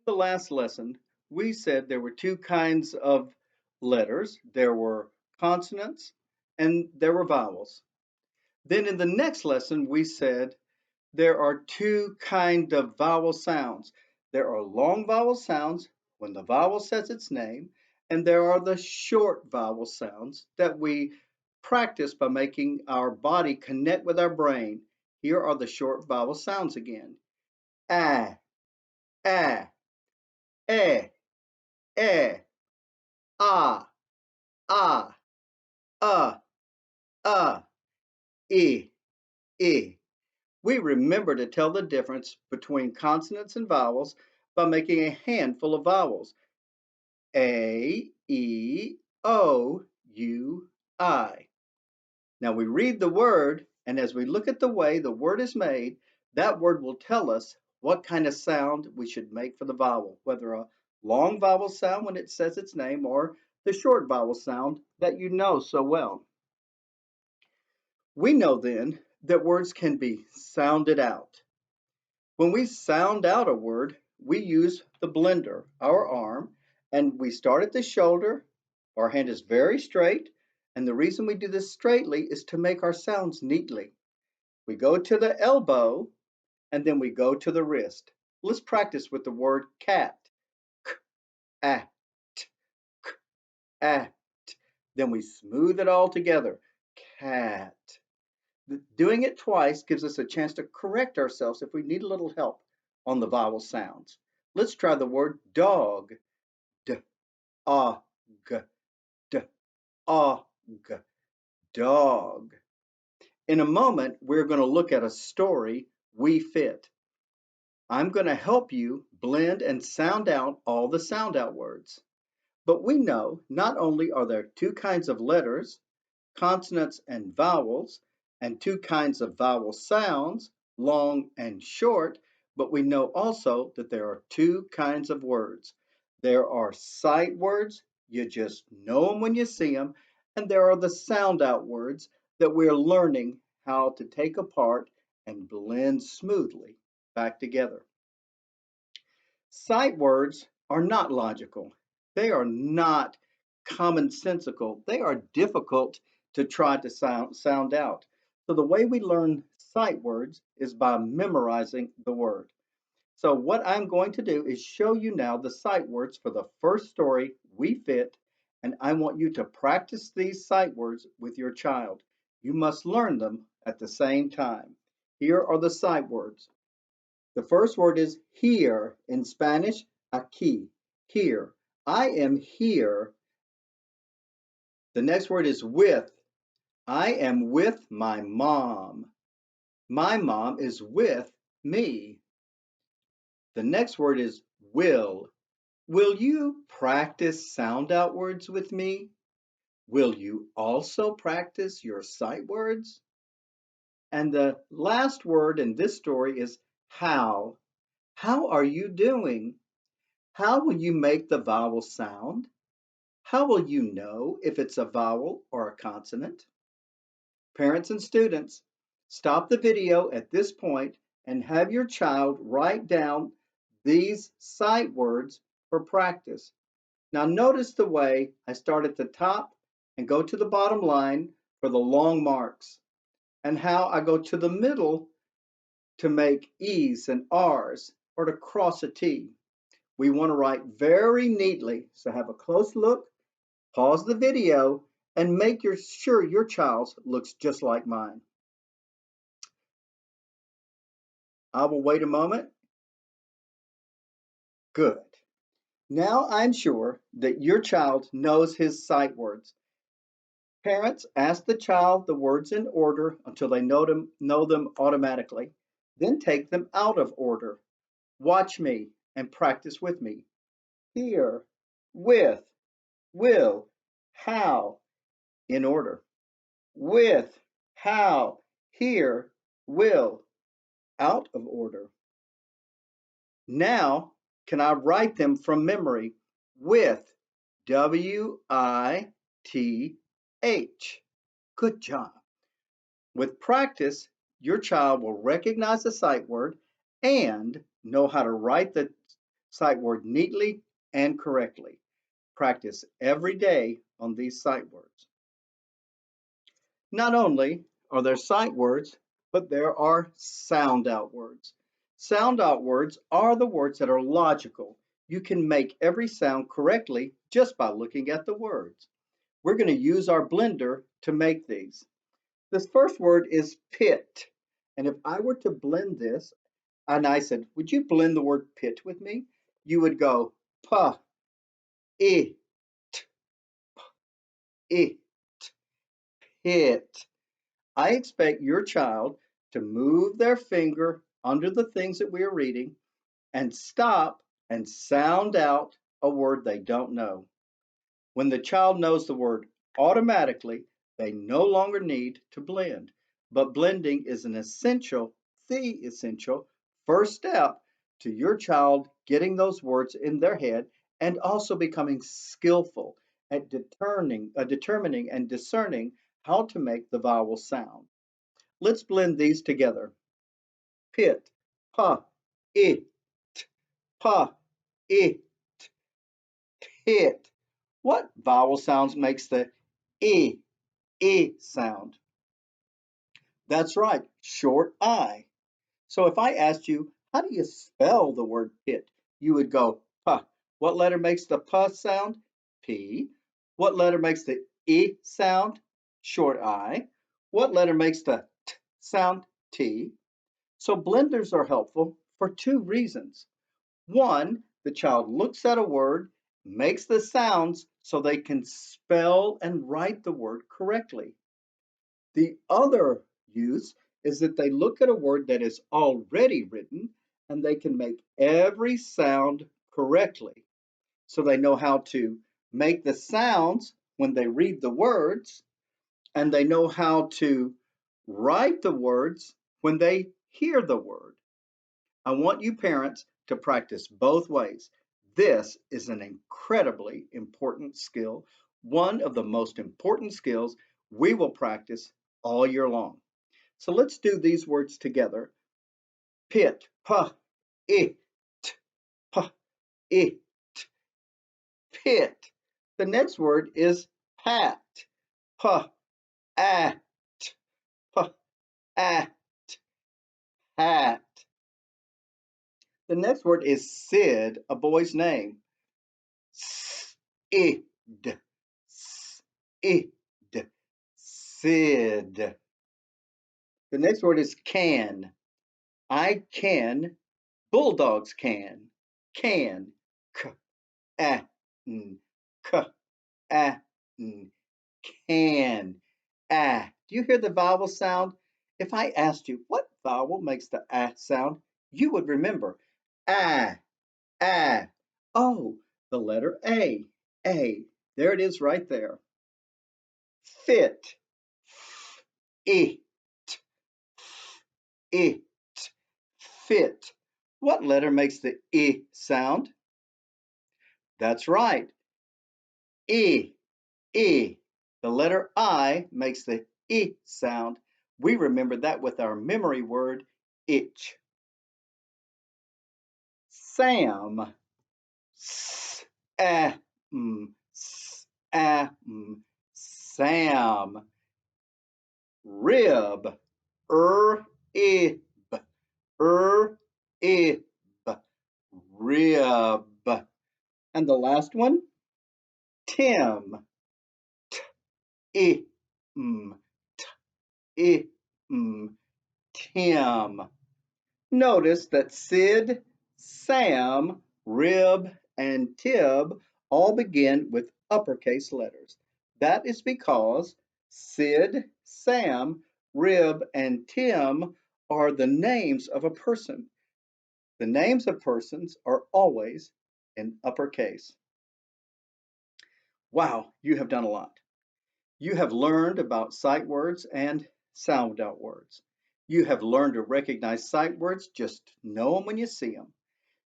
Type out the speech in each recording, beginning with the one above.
The last lesson, we said there were two kinds of letters. There were consonants and there were vowels. Then in the next lesson, we said there are two kind of vowel sounds. There are long vowel sounds when the vowel says its name, and there are the short vowel sounds that we practice by making our body connect with our brain. Here are the short vowel sounds again. Ah, ah, eh, eh, ah, ah, uh, e, e. We remember to tell the difference between consonants and vowels by making a handful of vowels. A, E, O, U, I. Now we read the word, and as we look at the way the word is made, that word will tell us what kind of sound we should make for the vowel, whether a long vowel sound when it says its name or the short vowel sound that you know so well. We know then that words can be sounded out. When we sound out a word, we use the blender, our arm, and we start at the shoulder. Our hand is very straight, and the reason we do this straightly is to make our sounds neatly. We go to the elbow, and then we go to the wrist. Let's practice with the word cat. K, at, k, at. Then we smooth it all together. Cat. Doing it twice gives us a chance to correct ourselves if we need a little help on the vowel sounds. Let's try the word dog. D, a, g, d, a, g, dog. In a moment, we're going to look at a story, We Fit. I'm going to help you blend and sound out all the sound out words. But we know not only are there two kinds of letters, consonants and vowels, and two kinds of vowel sounds, long and short, but we know also that there are two kinds of words. There are sight words, you just know them when you see them, and there are the sound out words that we're learning how to take apart and blend smoothly back together. Sight words are not logical. They are not commonsensical. They are difficult to try to sound out. So the way we learn sight words is by memorizing the word. So what I'm going to do is show you now the sight words for the first story, We Fit, and I want you to practice these sight words with your child. You must learn them at the same time. Here are the sight words. The first word is here in Spanish, aquí, here. I am here. The next word is with. I am with my mom. My mom is with me. The next word is will. Will you practice sound out words with me? Will you also practice your sight words? And the last word in this story is how. How are you doing? How will you make the vowel sound? How will you know if it's a vowel or a consonant? Parents and students, stop the video at this point and have your child write down these sight words for practice. Now notice the way I start at the top and go to the bottom line for the long marks, and how I go to the middle to make E's and R's or to cross a T. We want to write very neatly, so have a close look, pause the video, and make sure your child's looks just like mine. I will wait a moment. Good. Now I'm sure that your child knows his sight words. Parents, ask the child the words in order until they know them automatically. Then take them out of order. Watch me and practice with me. Here, with, will, how, in order. With, how, here, will, out of order. Now, can I write them from memory? With, W-I-T-H. Good job. With practice, your child will recognize the sight word and know how to write sight word neatly and correctly. Practice every day on these sight words. Not only are there sight words, but there are sound out words. Sound out words are the words that are logical. You can make every sound correctly just by looking at the words. We're going to use our blender to make these. This first word is pit. And if I were to blend this, and I said, would you blend the word pit with me? You would go pa, it, it, pit. I expect your child to move their finger under the things that we are reading and stop and sound out a word they don't know. When the child knows the word automatically, they no longer need to blend. But blending is the essential first step to your child getting those words in their head and also becoming skillful at determining and discerning how to make the vowel sound. Let's blend these together. Pit, pa, it, pa, it, pit. What vowel sounds makes the E sound? That's right, short I. So if I asked you, how do you spell the word pit? You would go, puh. What letter makes the puh sound? P. What letter makes the E sound? Short I. What letter makes the T sound? T. So blenders are helpful for two reasons. One, the child looks at a word, makes the sounds so they can spell and write the word correctly. The other use is that they look at a word that is already written and they can make every sound correctly. So they know how to make the sounds when they read the words, and they know how to write the words when they hear the word. I want you parents to practice both ways. This is an incredibly important skill, one of the most important skills we will practice all year long. So let's do these words together. Pit, pa, it, pa, it, pit. The next word is pat, pa, at, pa, at, pat. The next word is Sid, a boy's name. Sid, Sid, Sid. The next word is can. I can, bulldogs can. Can, k, a, n, k, a, n, can. Ah. Do you hear the vowel sound? If I asked you what vowel makes the ah sound, you would remember. Ah, ah. Oh, the letter A. A. There it is right there. Fit. It. It. Fit. What letter makes the I sound? That's right. I. I. The letter I makes the I sound. We remember that with our memory word itch. Sam. Sam. Sam. Sam. Rib. Ib. Ib. Rib. And the last one, Tim. Im. Im. Tim. Notice that Sid, Sam, Rib, and Tib all begin with uppercase letters. That is because Sid, Sam, Rib, and Tim are the names of a person. The names of persons are always in uppercase. Wow, you have done a lot. You have learned about sight words and sound out words. You have learned to recognize sight words, just know them when you see them.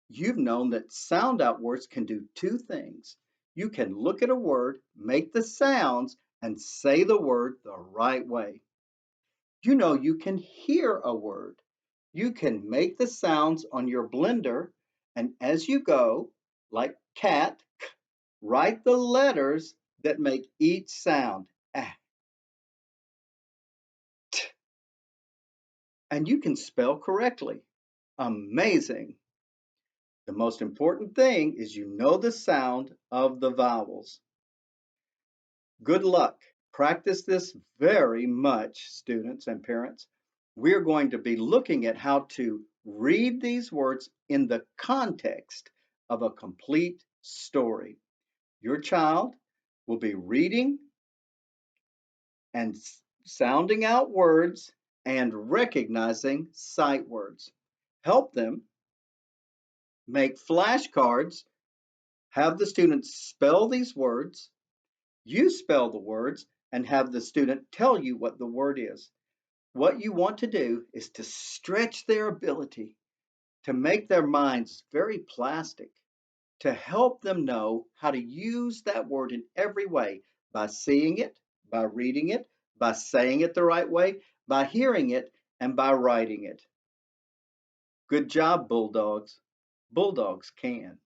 You've known that sound out words can do two things. You can look at a word, make the sounds, and say the word the right way. You know you can hear a word. You can make the sounds on your blender And as you go, like cat, write the letters that make each sound. Ah, t, and you can spell correctly. Amazing. The most important thing is you know the sound of the vowels. Good luck. Practice this very much, students and parents. We're going to be looking at how to read these words in the context of a complete story. Your child will be reading and sounding out words and recognizing sight words. Help them make flashcards, have the students spell these words, you spell the words, and have the student tell you what the word is. What you want to do is to stretch their ability to make their minds very plastic, to help them know how to use that word in every way by seeing it, by reading it, by saying it the right way, by hearing it, and by writing it. Good job, Bulldogs. Bulldogs can.